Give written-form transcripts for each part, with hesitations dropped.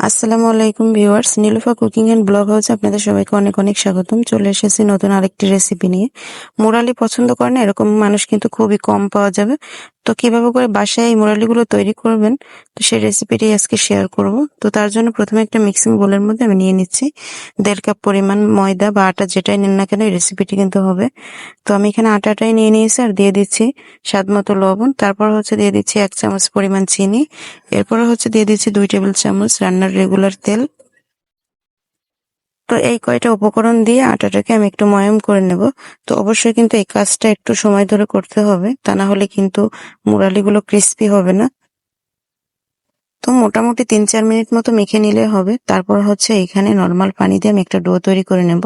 আসসালামু আলাইকুম viewers, Nilufa cooking and blog হাউসে আপনাদের সবাইকে অনেক অনেক স্বাগতম। চলে এসেছি নতুন আরেকটি রেসিপি নিয়ে। মুরালি পছন্দ করেন না এরকম মানুষ কিন্তু খুবই কম পাওয়া যাবে। তো কিভাবে করে বাসায় এই মুরালিগুলো তৈরি করবেন, তো সেই রেসিপিটি আজকে শেয়ার করব। তো তার জন্য প্রথমে একটা মিক্সিং বোলের মধ্যে আমি নিয়ে নিচ্ছি 1.5 কাপ পরিমাণ ময়দা বা আটা, যেটাই নেন না কেন এই রেসিপিটি কিন্তু হবে। তো আমি এখানে আটাটাই নিয়ে নিয়েছি আর দিয়ে দিচ্ছি স্বাদ মতো লবণ। তারপর দিয়ে দিচ্ছি 1 চামচ পরিমাণ চিনি। এরপরে দিয়ে দিচ্ছি 2 টেবিল চামচ রান্নার রেগুলার তেল। তো এই কয়টা উপকরণ দিয়ে আটাটাকে আমি একটু ময়াম করে নেব। তো অবশ্যই কিন্তু এই কাজটা একটু সময় ধরে করতে হবে, তা না হলে কিন্তু মুরালিগুলো ক্রিস্পি হবে না। তো মোটামুটি 3-4 মিনিট মতো মেখে নিলে হবে। তারপর এখানে নর্মাল পানি দিয়ে আমি একটা ডো তৈরি করে নেব।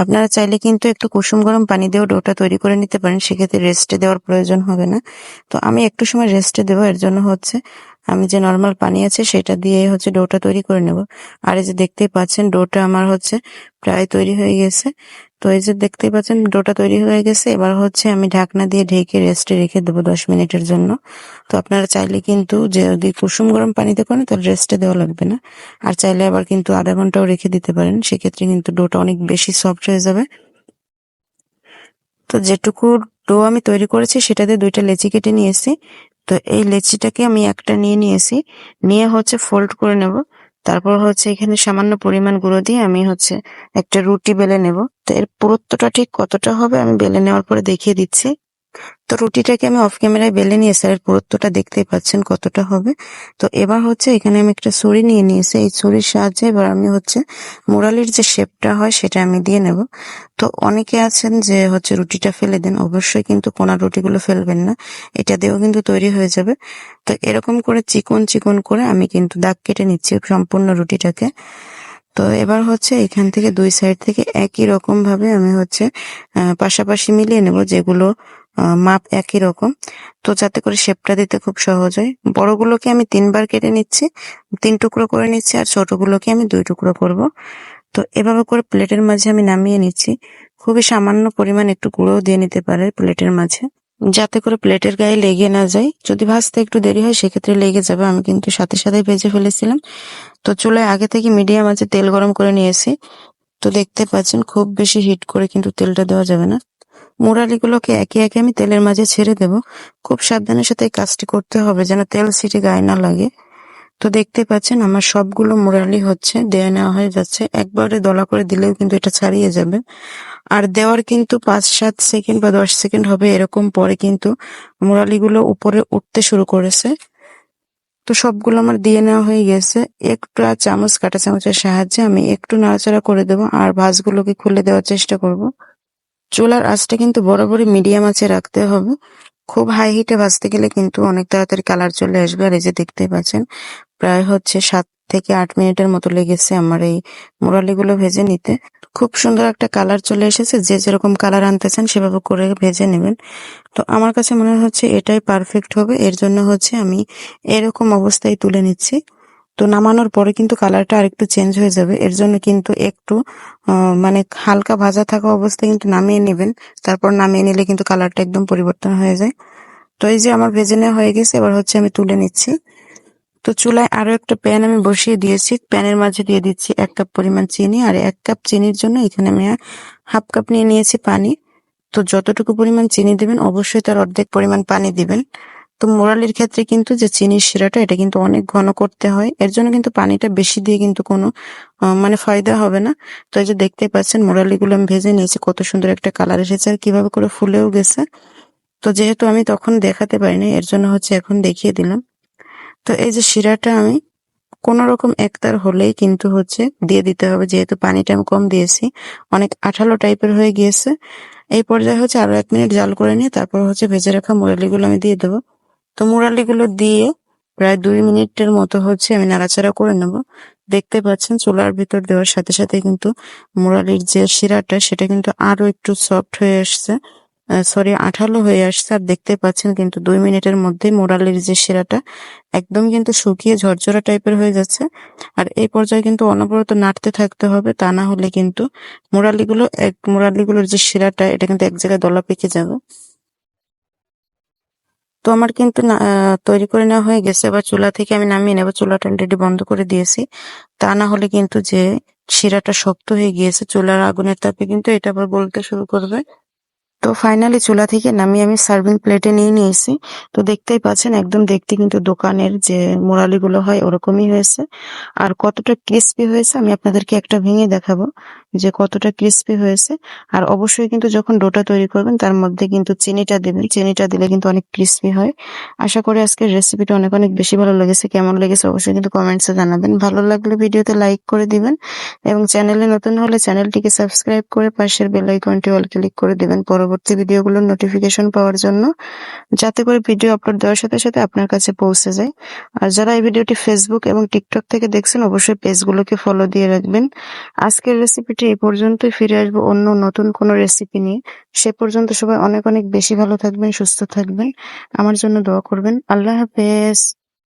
আপনারা চাইলে কিন্তু একটু কুসুম গরম পানি দিয়েও ডোটা তৈরি করে নিতে পারেন, সেক্ষেত্রে রেস্টে দেওয়ার প্রয়োজন হবে না। তো আমি একটু সময় রেস্টে দেবো, এর জন্য আমি যে নর্মাল পানি আছে সেটা দিয়ে ডোটা তৈরি করে নেব। আর এই যে দেখতেই পাচ্ছেন ডোটা আমার প্রায় তৈরি হয়ে গেছে। তো এই যে দেখতেই পাচ্ছেন ডোটা তৈরি হয়ে গেছে। এবার আমি ঢাকনা দিয়ে ঢেকে রেস্টে রেখে দেবো 10 মিনিটের জন্য। তো আপনারা চাইলে কিন্তু যদি কুসুম গরম পানিতে করেন তাহলে রেস্টে দেওয়া লাগবে না। আর চাইলে আবার কিন্তু আধা ঘন্টাও রেখে দিতে পারেন, সেক্ষেত্রে কিন্তু ডোটা অনেক বেশি সফট হয়ে যাবে। তো যেটুকু ডো আমি তৈরি করেছি সেটা দিয়ে 2টা লেচি কেটে নিয়েছি। তো এই লেচিটাকে আমি একটা নিয়ে নিয়েছি, নিয়ে ফোল্ড করে নেব। তারপর এখানে সামান্য পরিমাণ গুঁড়ো দিয়ে আমি একটা রুটি বেলে নেব। তো এর পুরুত্বটা ঠিক কতটা হবে আমি বেলে নেওয়ার পরে দেখিয়ে দিচ্ছি। তো রুটিটাকে আমি অফ ক্যামেরায় বেলে নিয়ে স্যারের পুরুত্বটা দেখতেই পাচ্ছেন কতটা হবে। তো এবার এখানে আমি একটা ছুরি নিয়ে নিয়েছি। এই ছুরির সাহায্যে এবার আমি মুরালির যে শেপটা হয় সেটা আমি দিয়ে নেব। তো অনেকে আছেন যে রুটিটা ফেলে দেন, অবশ্যই কিন্তু কোনা রুটিগুলো ফেলবেন না, এটা দিয়েও কিন্তু তৈরি হয়ে যাবে। তো এরকম করে চিকন চিকন করে আমি কিন্তু দাগ কেটে নিচ্ছি সম্পূর্ণ রুটিটাকে। তো এবার এখান থেকে 2 সাইড থেকে একই রকম ভাবে আমি পাশাপাশি মিলিয়ে নেব, যেগুলো মাপ একই রকম, তো যাতে করে শেপটা দিতে খুব সহজ হয়। বড়গুলোকে আমি 3 বার কেটে নিচ্ছি, 3 টুকরো করে নিচ্ছি, আর ছোটগুলোকে আমি 2 টুকরো করব। তো এভাবে করে প্লেটের মাঝে আমি নামিয়ে নিচ্ছি। খুবই সামান্য পরিমাণ একটু গুঁড়ো দিয়ে নিতে পারে প্লেটের মাঝে, যাতে করে প্লেটের গায়ে লেগে না যায়। যদি ভাজতে একটু দেরি হয় সেক্ষেত্রে লেগে যাবে, আমি কিন্তু সাথে সাথে ভেজে ফেলেছিলাম। তো চুলায় আগে থেকে মিডিয়াম আঁচে তেল গরম করে নিয়েছি। তো দেখতে পাচ্ছেন খুব বেশি হিট করে কিন্তু তেলটা দেওয়া যাবে না। মুরালিগুলোকে একে একে আমি তেলের মাঝে ছেড়ে দেব। খুব সাবধানের সাথে এই কাজটি করতে হবে যেন তেল ছিটে গায়ে না লাগে। তো দেখতে পাচ্ছেন আমার সবগুলো মুরালি দেয়া নেওয়া হয়ে যাচ্ছে। একবারে দলা করে দিলেও কিন্তু এটা ছাড়িয়ে যাবে। আর দেওয়ার কিন্তু 5-7 সেকেন্ড বা 10 সেকেন্ড হবে, এরকম পরে কিন্তু মুরালিগুলো উপরে উঠতে শুরু করেছে। তো সবগুলো আমার দিয়ে নেওয়া হয়ে গেছে। একটু আর কাঁটা চামচের সাহায্যে আমি একটু নাড়াচাড়া করে দেবো আর ভাঁজগুলোকে খুলে দেওয়ার চেষ্টা করব। চুলার আঁচটা কিন্তু বরাবরই মিডিয়াম আঁচে রাখতে হবে। খুব হাই হিটে ভাজতে গেলে কিন্তু অনেক তাড়াতাড়ি কালার চলে আসবে। আর এই যে দেখতে পাচ্ছেন প্রায় 7 থেকে 8 মিনিটের মতো লেগেছে আমার এই মুরালিগুলো ভেজে নিতে। খুব সুন্দর একটা কালার চলে এসেছে। যে যেরকম কালার আনতে চান সেভাবে করে ভেজে নেবেন। তো আমার কাছে মনে হচ্ছে এটাই পারফেক্ট হবে, এর জন্য আমি এরকম অবস্থায় তুলে নিচ্ছি। তো নামানোর পরে কিন্তু কালারটা আরেকটু চেঞ্জ হয়ে যাবে, এর জন্য কিন্তু একটু মানে হালকা ভাজা থাকা অবস্থায় কিন্তু নামিয়ে নেবেন। তারপর নামিয়ে নিলে কিন্তু কালারটা একদম পরিবর্তন হয়ে যায়। তো এই যে আমার ভেজে নেওয়া হয়ে গেছে, এবার আমি তুলে নিচ্ছি। তো চুলায় আরো একটা প্যান আমি বসিয়ে দিয়েছি। প্যানের মাঝে দিয়ে দিচ্ছি 1 কাপ পরিমাণ চিনি, আর 1 কাপ চিনির জন্য এখানে আমি হাফ কাপ নিয়ে নিয়েছি পানি। তো যতটুকু পরিমাণ চিনি দিবেন অবশ্যই তার অর্ধেক পরিমাণ পানি দিবেন। তো মোরালির ক্ষেত্রে কিন্তু যে চিনির শিরাটা এটা কিন্তু অনেক ঘন করতে হয়, এর জন্য কিন্তু পানিটা বেশি দিয়ে কিন্তু কোনো মানে ফায়দা হবে না। তো এই যে দেখতে পাচ্ছেন মোরালিগুলো আমি ভেজে নিয়েছি, কত সুন্দর একটা কালার এসেছে আর কিভাবে করে ফুলেও গেছে। তো যেহেতু আমি তখন দেখাতে পারিনি, এর জন্য এখন দেখিয়ে দিলাম। তো এই যে শিরাটা আমি কোনো রকম একতার হলেই কিন্তু দিয়ে দিতে হবে, যেহেতু পানিটা আমি কম দিয়েছি, অনেক আঠালো টাইপের হয়ে গিয়েছে। এই পর্যায়ে আরো 1 মিনিট জাল করে নিয়ে তারপর ভেজে রাখা মুরালিগুলো আমি দিয়ে দেবো। তো মুরালিগুলো দিয়ে প্রায় 2 মিনিটের মতো আমি নাড়াচাড়া করে নেব। দেখতে পাচ্ছেন চুলার ভিতর দেওয়ার সাথে সাথে কিন্তু মুরালির যে শিরাটা সেটা কিন্তু আরো একটু সফট হয়ে আসছে, সরি আঠালো হয়ে আসছে। আর দেখতে পাচ্ছেন কিন্তু 2 মিনিটের মধ্যে মুরালির যে শিরাটা একদম কিন্তু শুকিয়ে ঝরঝরা টাইপের হয়ে যাচ্ছে। আর এই পর্যায়ে কিন্তু অনবরত নাড়তে থাকতে হবে, তা না হলে কিন্তু মুরালিগুলোর যে শিরাটা এটা কিন্তু এক জায়গায় দলা পেকে যাবে। তো আমার কিন্তু তৈরি করে নেওয়া হয়ে গেছে। এবার চুলা থেকে আমি নামিয়ে নেবো। চুলাটা অলরেডি বন্ধ করে দিয়েছি। তা না হলে কিন্তু যে শিরাটা শক্ত হয়ে গিয়েছে, চুলার আগুনের তাপে কিন্তু এটা আবার গলতে শুরু করবে। তো ফাইনালি চুলা থেকে নামিয়ে আমি সার্ভিং প্লেটে নিয়ে নিয়েছি। তো দেখতেই পাচ্ছেন একদম দেখতে কিন্তু দোকানের যে মুরালিগুলো হয় ওরকমই হয়েছে। আর কতটা ক্রিস্পি হয়েছে আমি আপনাদেরকে একটা ভেঙে দেখাবো যে কতটা ক্রিস্পি হয়েছে। আর অবশ্যই কিন্তু যখন ডোটা তৈরি করবেন তার মধ্যে কিন্তু চিনিটা দিবেন। চিনিটা দিলে কিন্তু অনেক ক্রিস্পি হয়। আশা করি আজকের রেসিপিটা অনেক অনেক বেশি ভালো লেগেছে। কেমন লেগেছে অবশ্যই কিন্তু কমেন্টসে জানাবেন। ভালো লাগলে ভিডিওতে লাইক করে দিবেন এবং চ্যানেলে নতুন হলে চ্যানেলটিকে সাবস্ক্রাইব করে পাশের বেল আইকনটি অল ক্লিক করে দিবেন পরবর্তী ভিডিওগুলোর নোটিফিকেশন পাওয়ার জন্য, যাতে করে ভিডিও আপলোড দেওয়ার সাথে সাথে আপনার কাছে পৌঁছে যায়। আর যারা এই ভিডিওটি ফেসবুক এবং টিকটক থেকে দেখছেন অবশ্যই পেজগুলোকে ফলো দিয়ে রাখবেন। আজকের রেসিপিটি এই পর্যন্তই। ফিরে আসবো অন্য নতুন কোনো রেসিপি নিয়ে। সে পর্যন্ত সবাই অনেক অনেক বেশি ভালো থাকবেন, সুস্থ থাকবেন। আমার জন্য দোয়া করবেন। আল্লাহ হাফেজ।